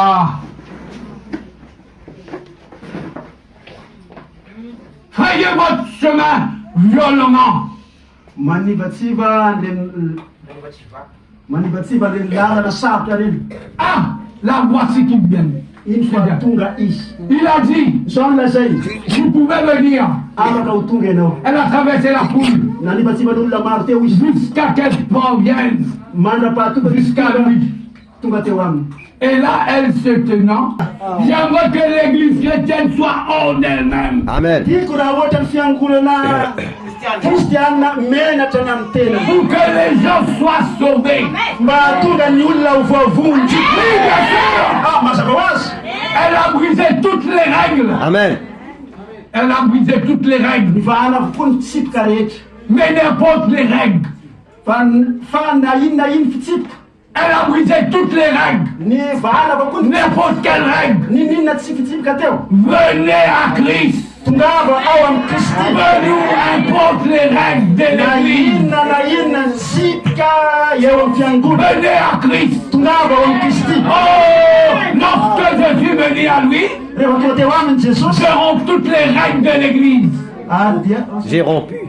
Ah. Frayez votre chemin violemment. Ah, la voici qui vient. Il a dit, vous pouvez venir. Elle a traversé la foule jusqu'à qu'elle parvienne jusqu'à lui. Et là, elle se tenant, j'aimerais que l'église chrétienne soit hors d'elle-même. Amen. Pour que les gens soient sauvés. Oui, bien sûr. Elle a brisé toutes les règles. Amen. Elle a brisé toutes les règles. Mais n'importe les règles. Elle a brisé toutes les règles. N'importe quelle règle. Venez à Christ. Venez, importe les règles de l'église. Venez à Christ. Oh, lorsque je suis venu à lui, je romps toutes les règles de l'église. J'ai rompu.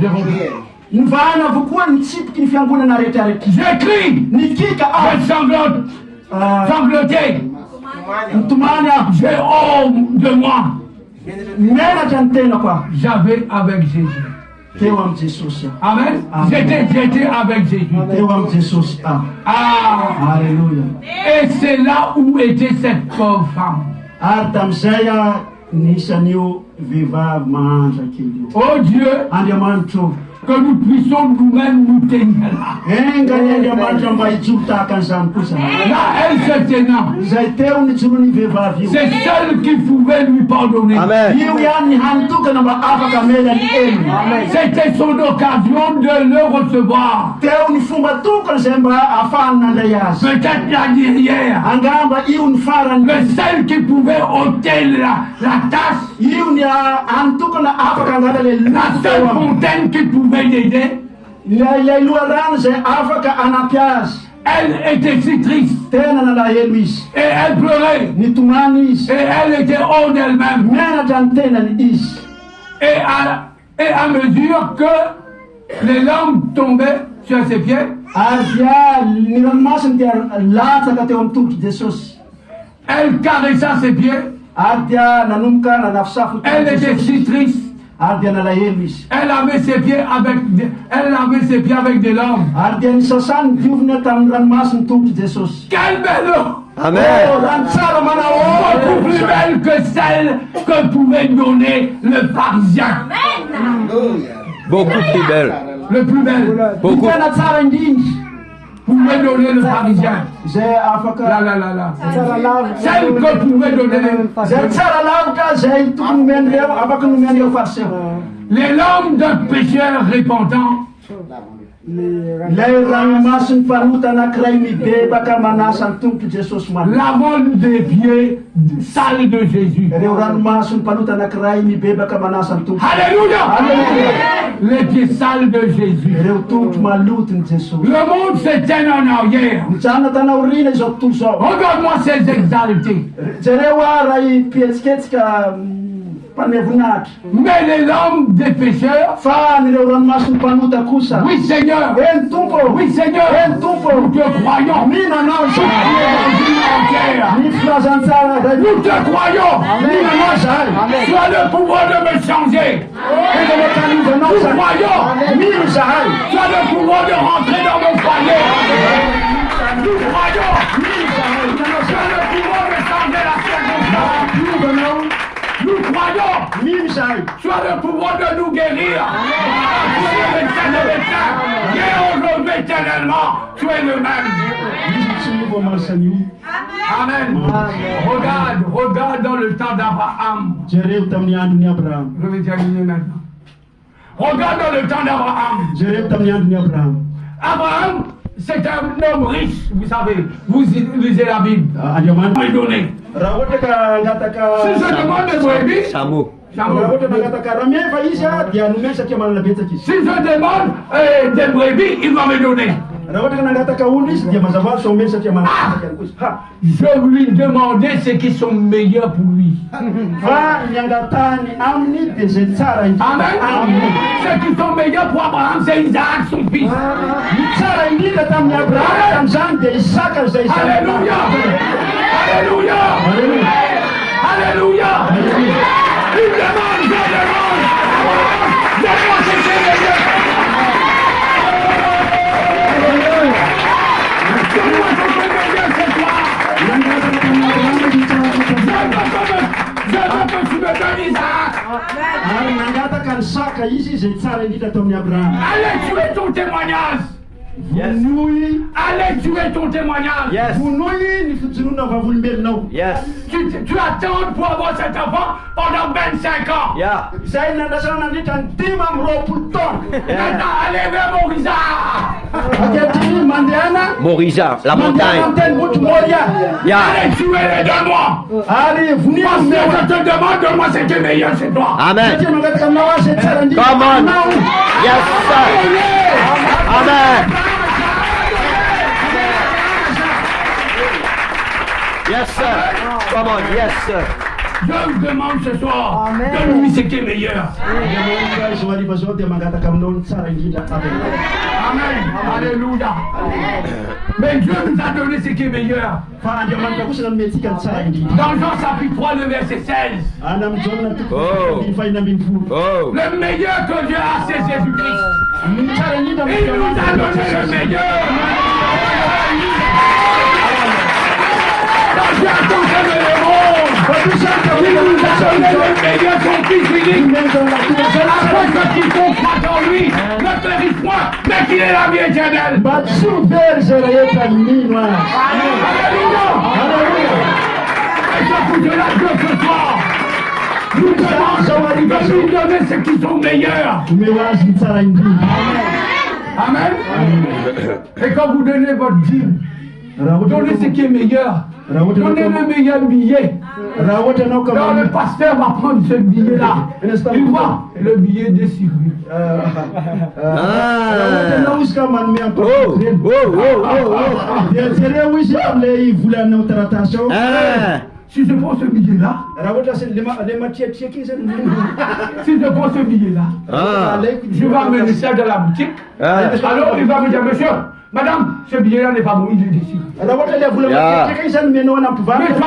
Je rompu. J'écris, je sanglote, sangloté, j'ai honte de moi. J'avais avec Jésus. Amen. J'étais avec Jésus. Ah. Alléluia. Et c'est là où était cette pauvre femme. Oh Dieu, que nous puissions nous-mêmes nous tenir là. Là, elle se tenant. C'est celle qui pouvait lui pardonner. Amen. C'était son occasion de le recevoir. Peut-être la dernière. Mais celle qui pouvait ôter la tasse. La seule fontaine qui pouvait l'aider. Elle était si triste. Et elle pleurait. Et elle était hors d'elle-même. Et à mesure que les larmes tombaient sur ses pieds, elle caressa ses pieds. Elle était si triste. Elle avait ses pieds avec des larmes. Quelle belle eau! Amen. Beaucoup plus belle que celle que pouvait donner le pharisien. Beaucoup plus belle. Le plus belle. Beaucoup. Pouvait donner le pharisien. Là. Celle que pouvait donner le pharisien. Les larmes d'un pécheur repentant. Lavant des pieds sales de Jésus. Alléluia. Les pieds sales de Jésus. Le monde s'éteint en arrière. Regarde-moi ces exaltés. Mais les larmes des pécheurs. Oui Seigneur. Oui Seigneur. Nous te croyons. Nous te croyons. Tu as le pouvoir de me changer. Nous croyons. Tu as le pouvoir de rentrer dans mon foyer. Nous croyons. Tu as le pouvoir de changer la circonstance. Nous croyons. Tu as le pouvoir de nous guérir. Tu es le médecin de médecins. Guéris-nous éternellement. Tu es le même. Amen. Regarde dans le temps d'Abraham. Je vais terminer maintenant. Regarde dans le temps d'Abraham. Abraham, c'est un homme riche, vous savez. Vous lisez la Bible. Me donner. Si je demande des brebis, si je demande des brebis, il va me donner. Je lui demandais ce qui sont meilleurs pour lui. Amen. Ce qui sont meilleurs pour Abraham, c'est Isaac, son fils. Alléluia. Alléluia. Alléluia. Il demande, je demande. Donne-moi ce qui est meilleur. Donne-moi ce qui est meilleur ce soir. Je veux que tu me donnes Isaac. Allez tuer ton témoignage. Yes. Allez tuer ton témoignage. Yes. Yes. Tu attends pour avoir cet enfant pendant 25 ans. Yeah. Maintenant, allez vers Morisa. Morisa, la montagne. Yeah. Allez tuer les deux mois. Parce que je te demande, donne-moi ce qui est meilleur chez toi. Amen. Come on. Yes, sir. Amen. Yes, sir. Come on. Yes, sir. Je vous demande ce soir, donne-lui ce qui est meilleur. Amen. Alléluia. Mais Dieu nous a donné ce qui est meilleur. Dans Jean chapitre 3, le verset 16. Oh. Le meilleur que Dieu a, c'est Jésus-Christ. Il nous a donné le meilleur. Quand Dieu a consommé le monde, il nous a donné le meilleur, son fils unique. Afin que quiconque croit en lui ne périsse point, mais qu'il ait la vie éternelle. Alléluia. Et ça pour de la Dieu ce soir. Nous demandons de lui donner ce qui sont meilleurs. Amen. Et quand vous donnez votre dîme, donnez ce qui est meilleur. Donnez le meilleur billet. Quand le pasteur va prendre ce billet-là, il voit le billet déchiré. Si je prends ce billet-là, si je prends ce billet-là, je vais amener ça dans la boutique. Alors il va me dire, monsieur, madame, ce billet-là n'est pas bon, il est déchiré. Mais tu as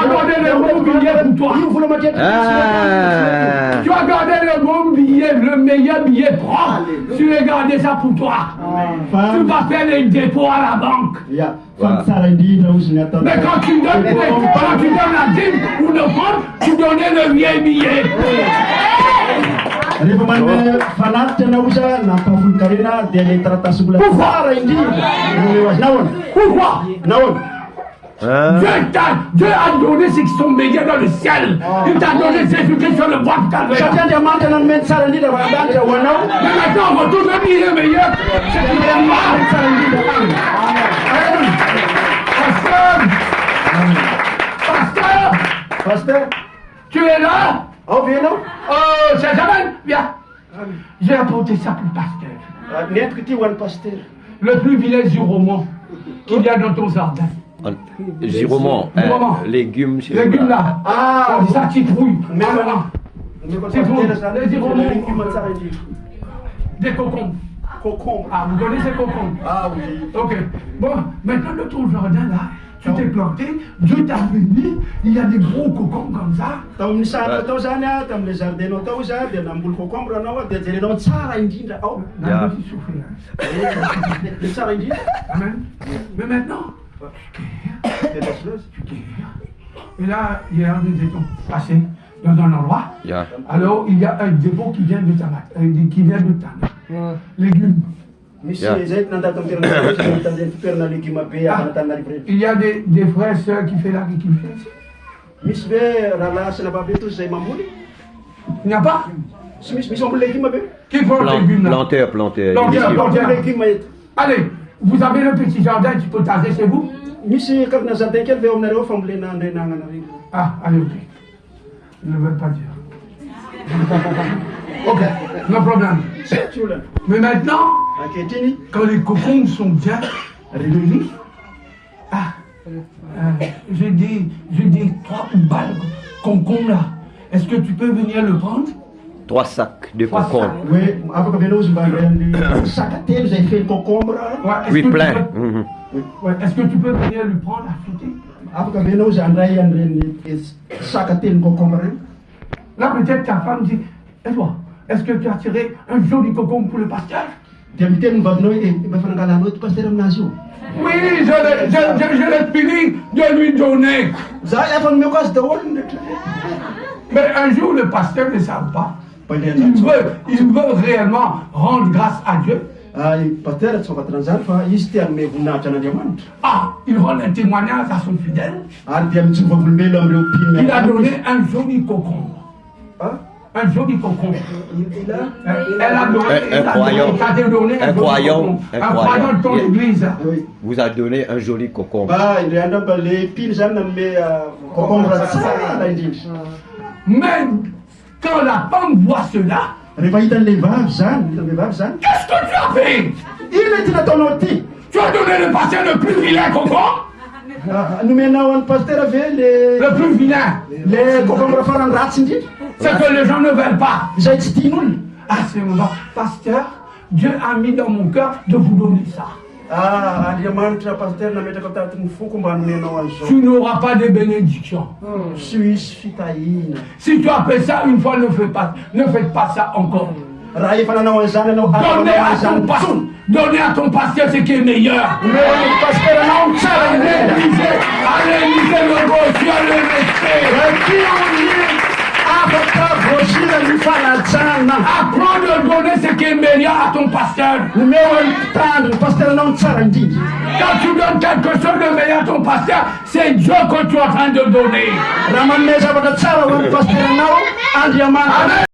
gardé le bon billet pour toi. Tu as gardé le bon billet, le meilleur billet propre. Tu as gardé ça pour toi. Tu vas faire les dépôts à la banque. Mais quand tu donnes la dîme ou le prendre, tu donnais le vieil billet. Pourquoi? Dieu a donné ceux qui sont meilleurs dans le ciel. Il t'a donné Jésus-Christ sur le bois de Calvaire. Mais maintenant, on retourne le billet meilleur. C'est qui est mort. Pasteur, tu es là? Oh, c'est Jamel, viens. J'ai apporté ça pour le pasteur. Le privilège du roman qu'il y a dans ton jardin. Giroman, légumes. Légumes là. On dit ça, citrouille. Des concombres. Ah, vous connaissez ces concombres? Ah oui. Ok. Bon, maintenant dans ton jardin là, tu t'es planté, Dieu t'a béni, il y a des gros cocombres comme ça. Amen. Mais maintenant, et là, hier, nous étions passés dans un endroit. Alors, il y a un dépôt qui vient de Tana. Légumes. Il y a des frères et sœurs qui font l'agriculture. Il n'y a pas? Qui font les légumes là? Planteur. Allez, vous avez le petit jardin du potager chez vous? Ah, allez, ok. Je ne veux pas dire. Ok, no problème. Mais maintenant, quand les cocombes sont bien, Réveillé. Je dis 3 balles concombre là. Est-ce que tu peux venir le prendre? 3 sacs de 3 concombre. sacs. Oui, après que vous avez sac à terre, vous avez fait le concombre. Ouais, est-ce Oui, que tu plein. peux- Mhm. Ouais, est-ce que tu peux venir lui prendre à sauter? Après que vous avez sac à terre, le concombre. Là, peut-être ta femme dit, et toi, est-ce que tu as tiré un joli concombre pour le pasteur? Diamiten Bagno et Bafangalano, pasteur Amnasio. Oui, je l'ai fini de lui donner. Zaya van Mekos de Wollen. Mais un jour, le pasteur ne savent pas. Il veut réellement rendre grâce à Dieu. Pasteur, son patron, il a mis une diamant. Ah, il rend un témoignage à son fidèle. Il Il a donné un joli concombre. Un joli concombre. Elle a donné, Un croyant. Un croyant. Un croyant de ton église. Vous a donné un joli concombre. Il y a les pins, mais concombre, Mais quand la femme voit cela, Réveillé dans les vaves, qu'est-ce que tu as fait? il était dans ton outil. Tu as donné le pasteur le plus vilain concombre? Nous maintenant, un pasteur avait Le plus vilain. les concombres faire un rat, C'est que les gens ne veulent pas. j'ai dit nul. À ce moment, pasteur, Dieu a mis dans mon cœur de vous donner ça. Diamant, pasteur, n'a mis comme ça, une fou comme un Tu n'auras pas de bénédiction. Suisse, fitaïne. Si tu as fait ça une fois, ne faites pas ça encore. Raïf, on a un zan, Donnez à ton pasteur ce qui est meilleur. mais pasteur, non, ça, Allez lisez le bossu, allez rester. Apprends de donner ce qui est meilleur à ton pasteur. Quand tu donnes quelque chose de meilleur à ton pasteur, c'est Dieu que tu es en train de donner. Amen.